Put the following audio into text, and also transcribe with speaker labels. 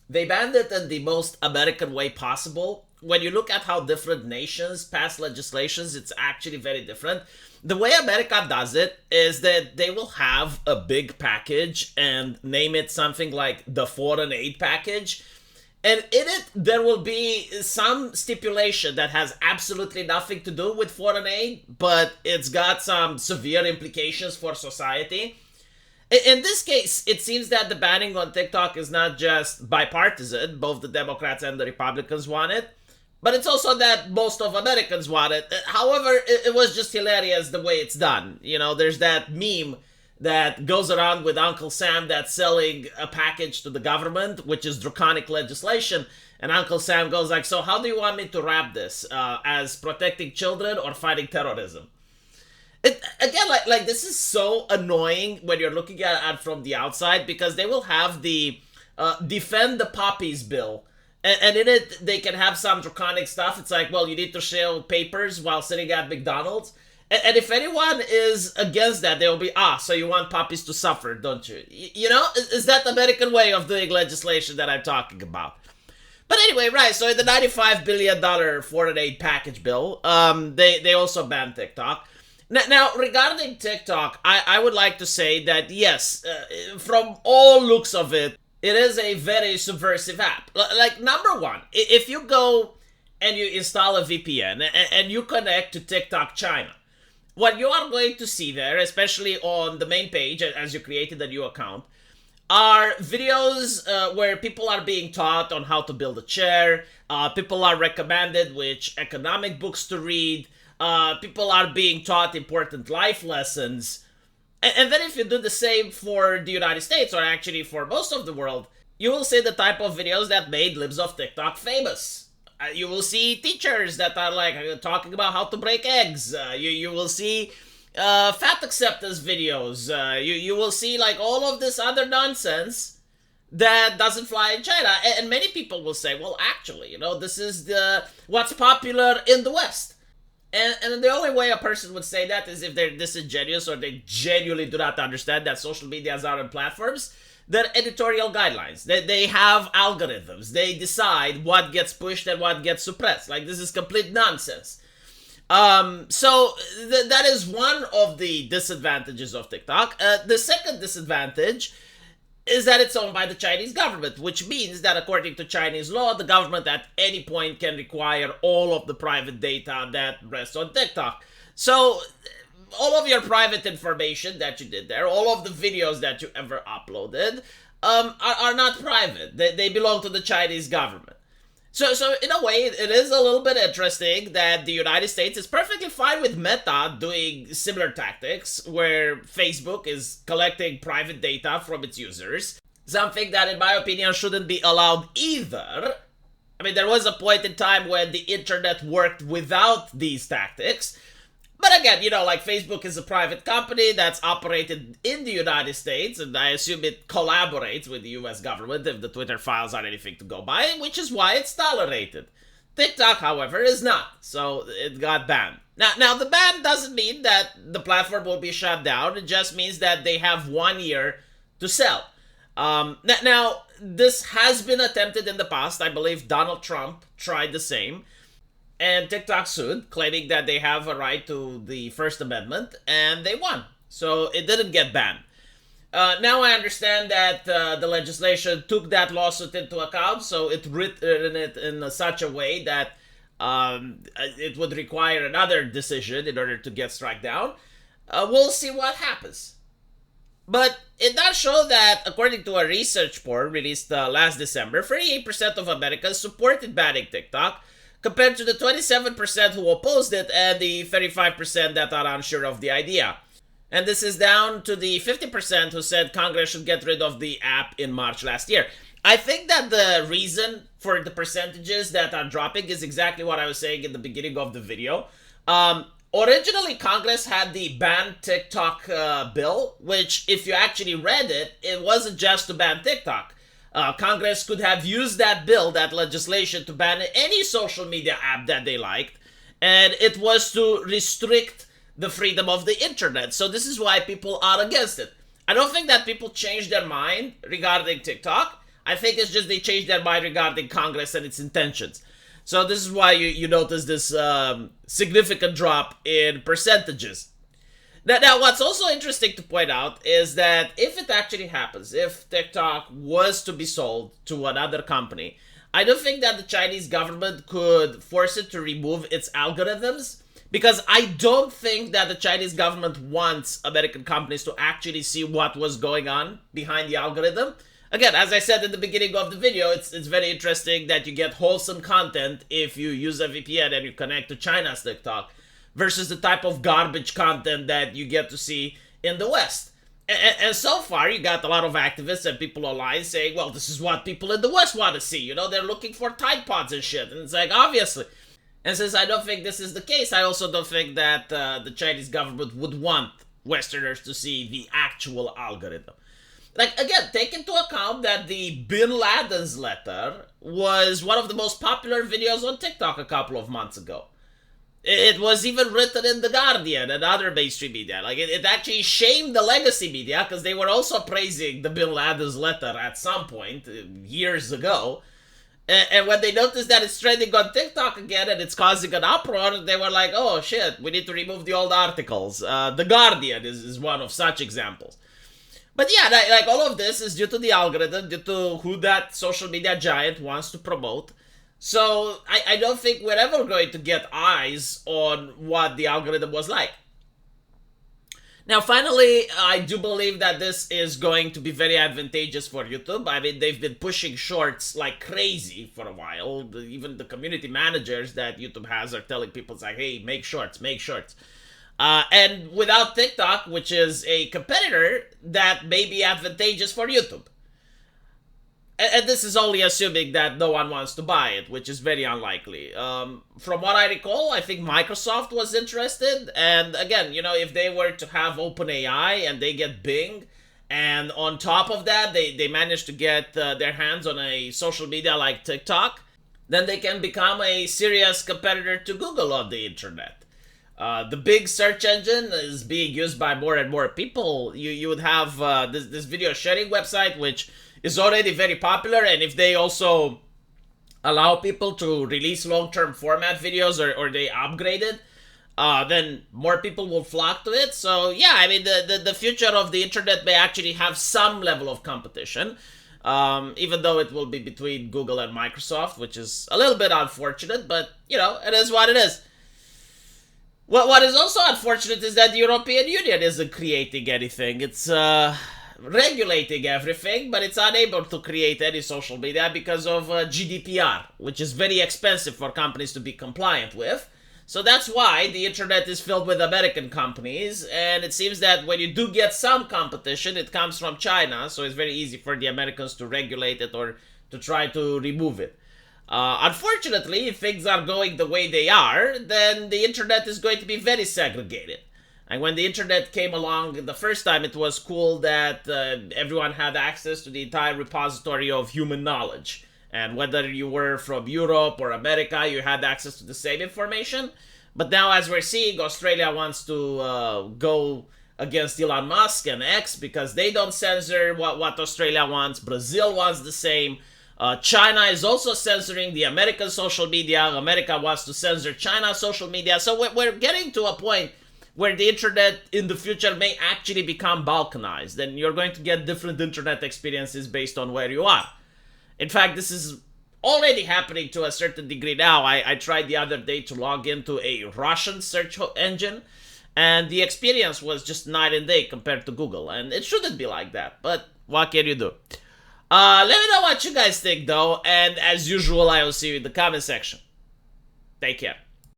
Speaker 1: They banned it in the most American way possible. When you look at how different nations pass legislations, it's actually very different. The way America does it is that they will have a big package and name it something like the foreign aid package. And in it, there will be some stipulation that has absolutely nothing to do with foreign aid, but it's got some severe implications for society. In this case, it seems that the banning on TikTok is not just bipartisan, both the Democrats and the Republicans want it, but it's also that most of Americans want it. However, it was just hilarious the way it's done. You know, there's that meme that goes around with Uncle Sam that's selling a package to the government, which is draconic legislation. And Uncle Sam goes like, so how do you want me to wrap this? As protecting children or fighting terrorism? It, again, like this is so annoying when you're looking at it from the outside, because they will have the defend the poppies bill, and in it they can have some draconic stuff. It's like, well, you need to show papers while sitting at McDonald's, and if anyone is against that, they'll be, so you want puppies to suffer, don't you? You know, is that the American way of doing legislation that I'm talking about? But anyway, right, so in the $95 billion foreign aid package bill, they also banned TikTok. Now, regarding TikTok, I would like to say that, yes, from all looks of it, it is a very subversive app. Like, number one, if you go and you install a VPN and you connect to TikTok China, what you are going to see there, especially on the main page as you created a new account, are videos where people are being taught on how to build a chair, people are recommended which economic books to read, people are being taught important life lessons. And then if you do the same for the United States, or actually for most of the world, you will see the type of videos that made libs of TikTok famous. You will see teachers that are like talking about how to break eggs. You will see fat acceptance videos. You will see like all of this other nonsense that doesn't fly in China. And many people will say, well, actually, you know, this is what's popular in the West. And the only way a person would say that is if they're disingenuous or they genuinely do not understand that social medias are on platforms. They're editorial guidelines. They have algorithms. They decide what gets pushed and what gets suppressed. Like, this is complete nonsense. So that is one of the disadvantages of TikTok. The second disadvantage is that it's owned by the Chinese government, which means that according to Chinese law, the government at any point can require all of the private data that rests on TikTok. So all of your private information that you did there, all of the videos that you ever uploaded, are not private. They belong to the Chinese government. So in a way, it is a little bit interesting that the United States is perfectly fine with Meta doing similar tactics, where Facebook is collecting private data from its users. Something that, in my opinion, shouldn't be allowed either. I mean, there was a point in time when the internet worked without these tactics. But again, you know, like Facebook is a private company that's operated in the United States, and I assume it collaborates with the US government if the Twitter files are anything to go by, which is why it's tolerated. TikTok, however, is not, so it got banned. Now, the ban doesn't mean that the platform will be shut down, it just means that they have 1 year to sell. Now, this has been attempted in the past. I believe Donald Trump tried the same. And TikTok sued, claiming that they have a right to the First Amendment, and they won. So it didn't get banned. Now I understand that the legislation took that lawsuit into account, so it written it in such a way that it would require another decision in order to get struck down. We'll see what happens. But it does show that, according to a research report released last December, 38% of Americans supported banning TikTok, compared to the 27% who opposed it and the 35% that are unsure of the idea. And this is down to the 50% who said Congress should get rid of the app in March last year. I think that the reason for the percentages that are dropping is exactly what I was saying in the beginning of the video. Originally, Congress had the ban TikTok bill, which, if you actually read it, it wasn't just to ban TikTok. Congress could have used that bill, that legislation, to ban any social media app that they liked, and it was to restrict the freedom of the internet. So this is why people are against it. I don't think that people changed their mind regarding TikTok. I think it's just they changed their mind regarding Congress and its intentions. So this is why you notice this significant drop in percentages. Now, what's also interesting to point out is that if it actually happens, if TikTok was to be sold to another company, I don't think that the Chinese government could force it to remove its algorithms, because I don't think that the Chinese government wants American companies to actually see what was going on behind the algorithm. Again, as I said in the beginning of the video, it's very interesting that you get wholesome content if you use a VPN and you connect to China's TikTok, versus the type of garbage content that you get to see in the West. And so far, you got a lot of activists and people online saying, well, this is what people in the West want to see. You know, they're looking for Tide Pods and shit. And it's like, obviously. And since I don't think this is the case, I also don't think that the Chinese government would want Westerners to see the actual algorithm. Like, again, take into account that the Bin Laden's letter was one of the most popular videos on TikTok a couple of months ago. It was even written in The Guardian and other mainstream media. Like, it actually shamed the legacy media, because they were also praising the Bin Laden's letter at some point, years ago. And when they noticed that it's trending on TikTok again and it's causing an uproar, they were like, oh shit, we need to remove the old articles. The Guardian is one of such examples. But yeah, like all of this is due to the algorithm, due to who that social media giant wants to promote. So I don't think we're ever going to get eyes on what the algorithm was like. Now, finally, I do believe that this is going to be very advantageous for YouTube. I mean, they've been pushing shorts like crazy for a while. Even the community managers that YouTube has are telling people, it's like, hey, make shorts, make shorts. And without TikTok, which is a competitor, that may be advantageous for YouTube. And this is only assuming that no one wants to buy it, which is very unlikely. From what I recall, I think Microsoft was interested. And again, you know, if they were to have OpenAI and they get Bing, and on top of that, they manage to get their hands on a social media like TikTok, then they can become a serious competitor to Google on the internet. The big search engine is being used by more and more people. You would have this video sharing website, which is already very popular, and if they also allow people to release long-term format videos or they upgrade it, then more people will flock to it. So yeah, I mean, the future of the internet may actually have some level of competition, even though it will be between Google and Microsoft, which is a little bit unfortunate, but you know, it is what it is. What is also unfortunate is that the European Union isn't creating anything. It's regulating everything, but it's unable to create any social media because of GDPR, which is very expensive for companies to be compliant with. So that's why the internet is filled with American companies, and it seems that when you do get some competition, it comes from China, so it's very easy for the Americans to regulate it or to try to remove it. Unfortunately, if things are going the way they are, then the internet is going to be very segregated. And when the internet came along the first time, it was cool that everyone had access to the entire repository of human knowledge. And whether you were from Europe or America, you had access to the same information. But now, as we're seeing, Australia wants to go against Elon Musk and X because they don't censor what Australia wants. Brazil wants the same. China is also censoring the American social media. America wants to censor China's social media. So we're getting to a point where the internet in the future may actually become balkanized, and you're going to get different internet experiences based on where you are. In fact, this is already happening to a certain degree now. I tried the other day to log into a Russian search engine, and the experience was just night and day compared to Google, and it shouldn't be like that, but what can you do? Let me know what you guys think, though, and as usual, I will see you in the comment section. Take care.